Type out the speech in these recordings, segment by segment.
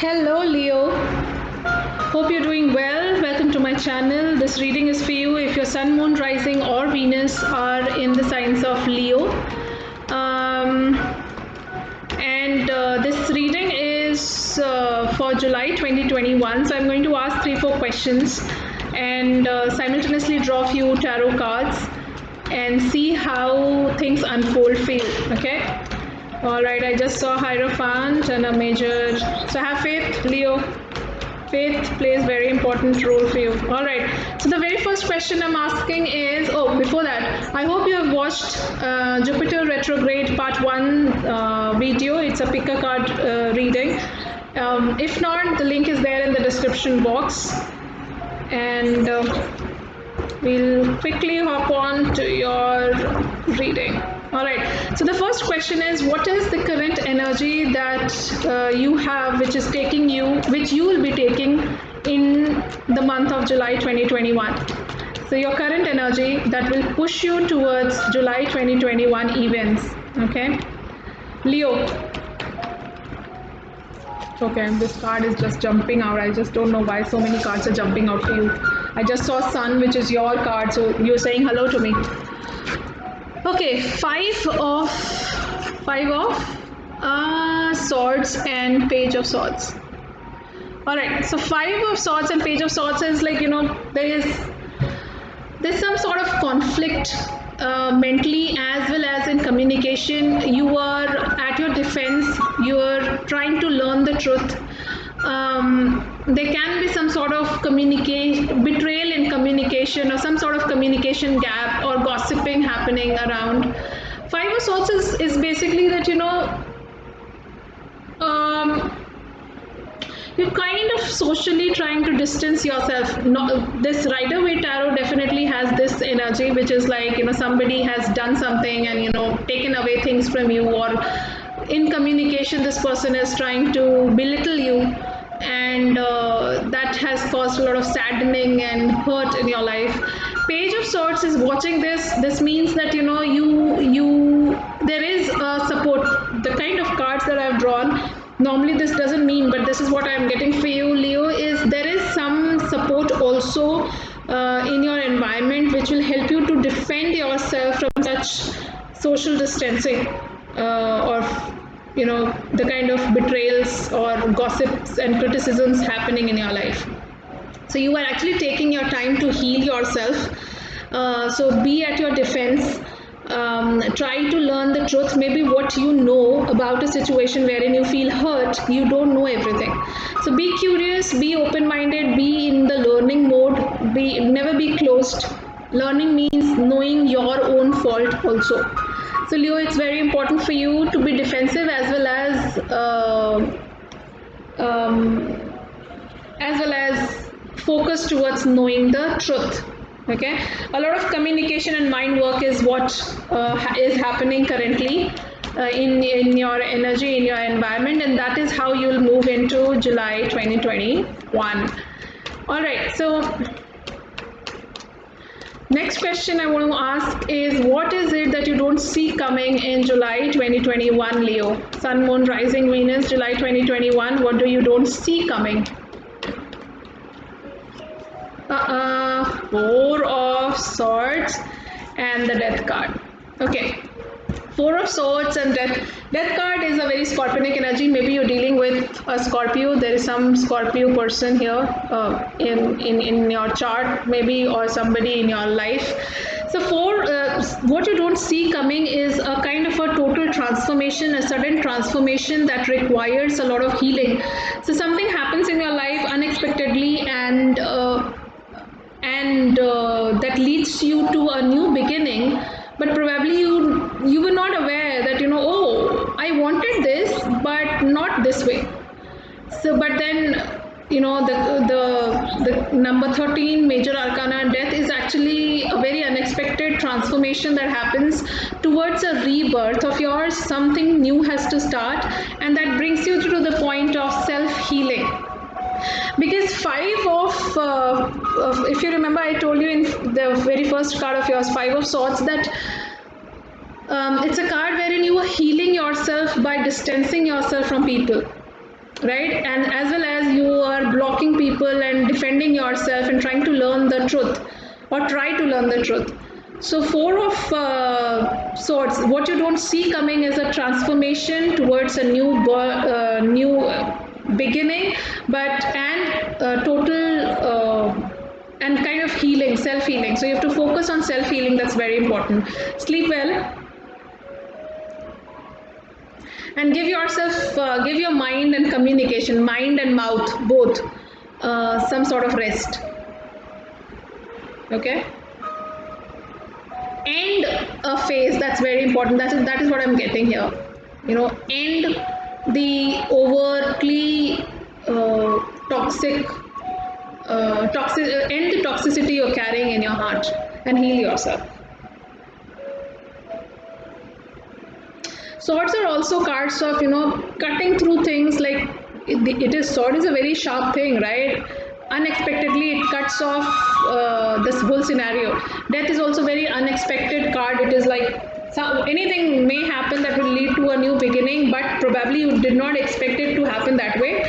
Hello, Leo. Hope you're doing well. Welcome to my channel. This reading is for you if your sun, moon, rising, or Venus are in the signs of Leo. And this reading is for July 2021. So I'm going to ask 3-4 questions and simultaneously draw a few tarot cards and see how things unfold for you. Okay. All right. I just saw Hierophant and a major. So have faith, Leo. Faith plays very important role for you. All right. So the very first question I'm asking is, before that, I hope you have watched Jupiter retrograde part 1 video. It's a pick a card reading. If not, the link is there in the description box. And we'll quickly hop on to your reading. All right. So the first question is, what is the current energy that you have, which you will be taking in the month of July 2021? So your current energy that will push you towards July 2021 events. Okay. Leo. Okay, this card is just jumping out. I just don't know why so many cards are jumping out for you. I just saw Sun, which is your card, so you're saying hello to me. Okay, five of swords and page of swords. All right, so 5 of swords and page of swords is like, there's some sort of conflict mentally as well as in communication. You are at your defense, you are trying to learn the truth. There can be some sort of betrayal in communication, or some sort of communication gap or gossiping happening around. 5 of swords is basically that, you're kind of socially trying to distance yourself. This Rider-Waite tarot definitely has this energy, which is like, somebody has done something and, taken away things from you, or in communication, this person is trying to belittle you, and that has caused a lot of saddening and hurt in your life. Page of Swords is watching this. This means that, there is a support. The kind of cards that I've drawn, normally this doesn't mean, but this is what I'm getting for you, Leo, is there is some support also in your environment, which will help you to defend yourself from such social distancing or the kind of betrayals or gossips and criticisms happening in your life. So you are actually taking your time to heal yourself. So be at your defense. Try to learn the truth. Maybe what you know about a situation wherein you feel hurt, you don't know everything. So be curious, be open-minded, be in the learning mode. Never be closed. Learning means knowing your own fault also. So Leo, it's very important for you to be defensive as well as focus towards knowing the truth. Okay, a lot of communication and mind work is what is happening currently in your energy, in your environment, and that is how you'll move into July 2021. All right, so next question I want to ask is, what is it that you don't see coming in July 2021, Leo? Sun, Moon, Rising, Venus, July 2021. What do you don't see coming? 4 of Swords and the Death card. Okay. 4 of Swords and Death card is a very Scorpionic energy. Maybe you're dealing with a Scorpio. There is some Scorpio person here in your chart, maybe, or somebody in your life. So what you don't see coming is a kind of a total transformation, a sudden transformation that requires a lot of healing. So something happens in your life unexpectedly, and that leads you to a new beginning, but probably you were not aware that, I wanted this, but not this way. So, but then, the number 13, Major Arcana, Death, is actually a very unexpected transformation that happens towards a rebirth of yours. Something new has to start, and that brings you to the point of self-healing. Because 5 of if you remember, I told you in the very first card of yours, 5 of Swords, that it's a card wherein you are healing yourself by distancing yourself from people. right? And as well as you are blocking people and defending yourself and trying to learn the truth or try to learn the truth. So four of swords, what you don't see coming is a transformation towards a new beginning, but and total and kind of healing, self healing. So you have to focus on self healing. That's very important. Sleep well, and give yourself, give your mind and communication, mind and mouth both, some sort of rest. Okay. End a phase, that's very important. That is what I'm getting here. End the overtly toxic end the toxicity you're carrying in your heart and heal yourself. Swords are also cards of cutting through things, like sword is a very sharp thing, right? Unexpectedly it cuts off this whole scenario. Death is also very unexpected card. It is like, so anything may happen that will lead to a new beginning, but probably you did not expect it to happen that way,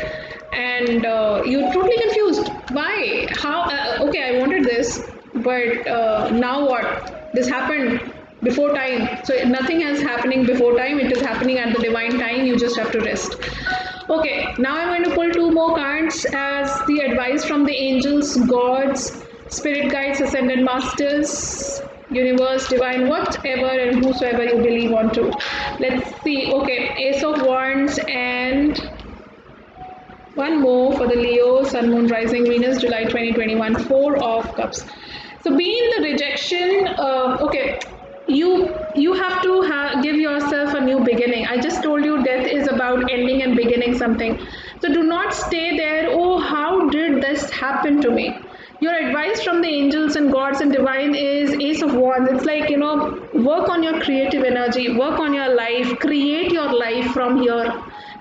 and you're totally confused. Why? How? Okay, I wanted this, but now what? This happened before time. So nothing is happening before time. It is happening at the divine time. You just have to rest. Okay, now I'm going to pull two more cards as the advice from the angels, gods, spirit guides, ascended masters, universe, divine, whatever and whosoever you believe on to. Let's see. Okay, Ace of Wands and one more for the Leo, Sun, Moon, Rising, Venus, July 2021, Four of Cups. So be in the rejection. Okay, you have to give yourself a new beginning. I just told you death is about ending and beginning something. So do not stay there. Oh, how did this happen to me? Your advice from the angels and gods and divine is Ace of Wands. It's like, work on your creative energy, work on your life, create your life from here.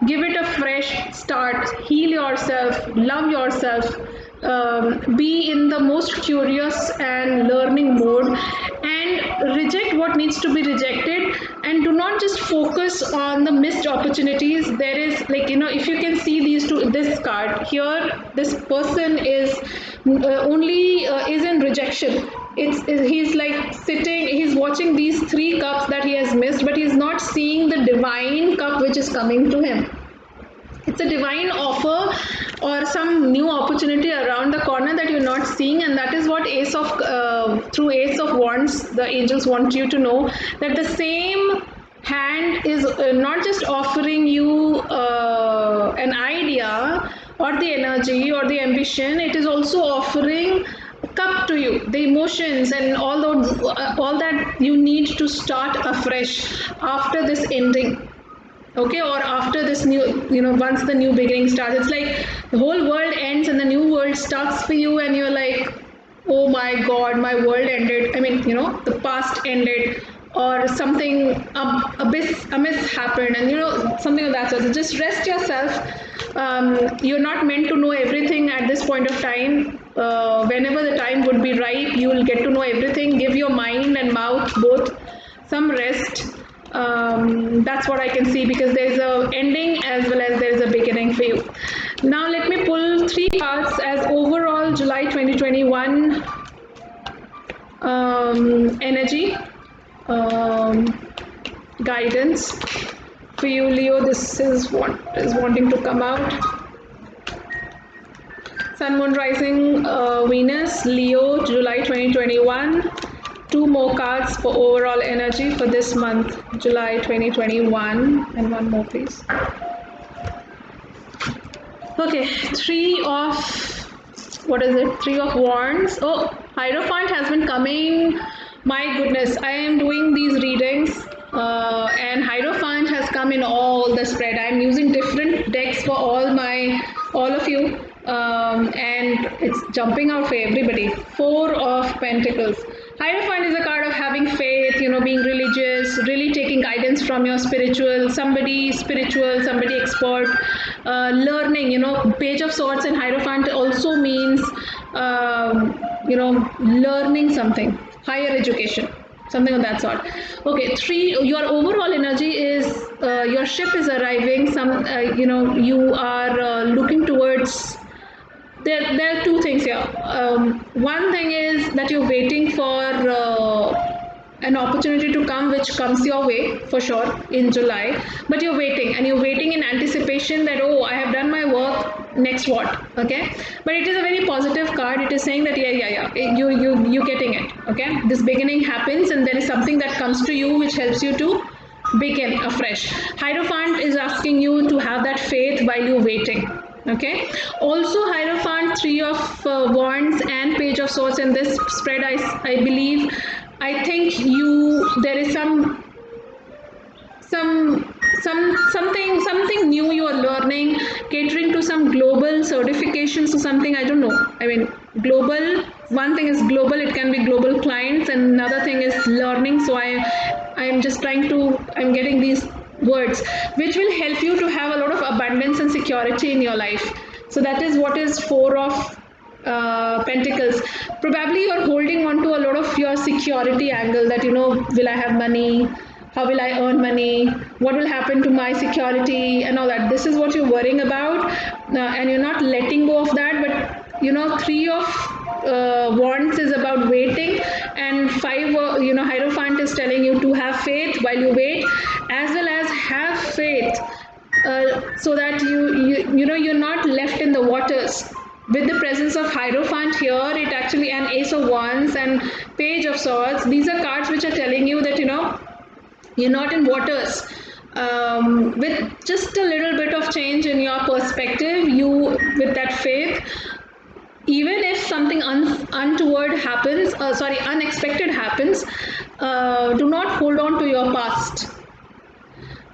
Give it a fresh start, heal yourself, love yourself, be in the most curious and learning mode, and reject what needs to be rejected, and do not just focus on the missed opportunities. There is, like, if you can see this card here, this person is only is in rejection. He's like sitting, he's watching these three cups that he has missed, but he's not seeing the divine cup which is coming to him. It's a divine offer or some new opportunity around the corner that you're not seeing, and that is what through Ace of Wands, the angels want you to know that the same hand is not just offering you an idea or the energy or the ambition. It is also offering cup to you, the emotions and all that you need to start afresh after this ending. Okay, or after this new, once the new beginning starts, it's like the whole world ends and the new world starts for you, and you're like, oh my god, my world ended. I mean, the past ended, or something amiss happened, and something of that sort. So just rest yourself. You're not meant to know everything at this point of time. Whenever the time would be right, you will get to know everything. Give your mind and mouth both some rest. That's what I can see, because there's a ending as well as there's a beginning for you. Now let me pull three cards as overall July 2021 energy, guidance for you, Leo. This is what is wanting to come out. Sun, Moon, Rising, Venus, Leo, July 2021. Two more cards for overall energy for this month, July 2021, and one more, please. Okay, Three of Wands. Oh, Hierophant has been coming. My goodness, I am doing these readings, and Hierophant has come in all the spread. I'm using different decks for all of you, and it's jumping out for everybody. Four of Pentacles. Hierophant is a card of having faith, being religious, really taking guidance from your somebody expert, learning, Page of Swords and Hierophant also means, learning something, higher education. something of that sort. Okay, 3, your overall energy is your ship is arriving. You are looking towards. There are 2 things here. One thing is that you're waiting for an opportunity to come, which comes your way for sure in July, but you're waiting, and you're waiting in anticipation that, oh, I have done my work, next what? Okay, but it is a very positive card. It is saying that yeah, you're getting it. Okay, this beginning happens, and there is something that comes to you which helps you to begin afresh. Hierophant is asking you to have that faith while you're waiting. Okay, also Hierophant, 3 of wands and page of swords in this spread. I believe, I think there is something new you are learning, catering to some global certifications or something. I don't know. I mean, global, one thing is global, it can be global clients, and another thing is learning. So I'm just I'm getting these words which will help you to have a lot of abundance and security in your life. So that is what is 4 of pentacles. Probably you're holding on to a lot of your security angle, that will I have money, how will I earn money, what will happen to my security and all that. This is what you're worrying about, and you're not letting go of that. But 3 of wands is about waiting, and 5 Hierophant is telling you to have faith while you wait, as well as have faith so that you're not left in the waters. With the presence of Hierophant here, it actually, and Ace of Wands and Page of Swords, these are cards which are telling you that you're not in waters. With just a little bit of change in your perspective, with that faith, even if something unexpected happens, do not hold on to your past.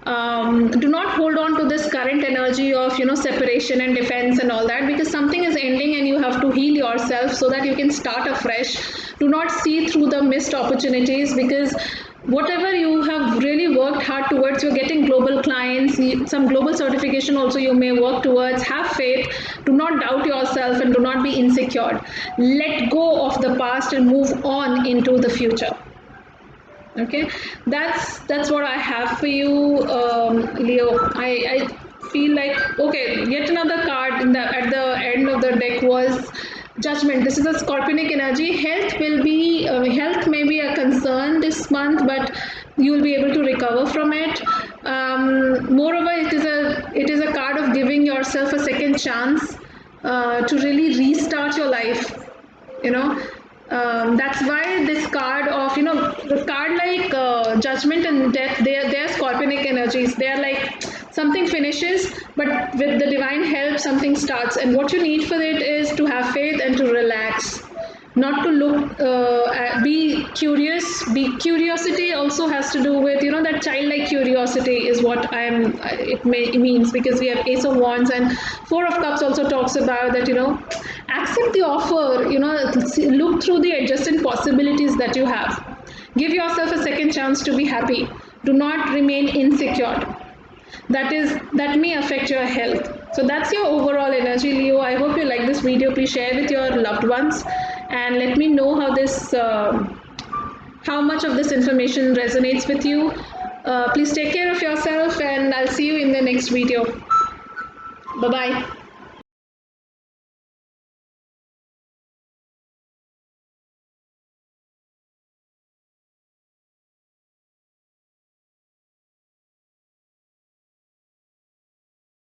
Do not hold on to this current energy of separation and defense and all that, because something is ending and you have to heal yourself so that you can start afresh. Do not see through the missed opportunities, because whatever you have really worked hard towards, you're getting global clients, some global certification also you may work towards. Have faith, do not doubt yourself, and do not be insecure. Let go of the past and move on into the future. Okay, that's what I have for you, Leo. I feel like, okay, yet another card at the end of the deck was Judgment. This is a Scorpionic energy. Health may be a concern this month, but you will be able to recover from it. Moreover, it is a card of giving yourself a second chance to really restart your life. That's why this card of the card like Judgment and Death, they're Scorpionic energies. They're like something finishes, but with the divine help something starts, and what you need for it is to have faith and to relax, not to look be curious. Curiosity also has to do with that childlike curiosity is what it means, because we have Ace of Wands, and 4 of Cups also talks about that accept the offer, look through the adjacent possibilities that you have, give yourself a second chance to be happy, do not remain insecure. That may affect your health. So that's your overall energy, Leo. I hope you like this video. Please share with your loved ones and let me know how much of this information resonates with you. Please take care of yourself, and I'll see you in the next video. Bye bye.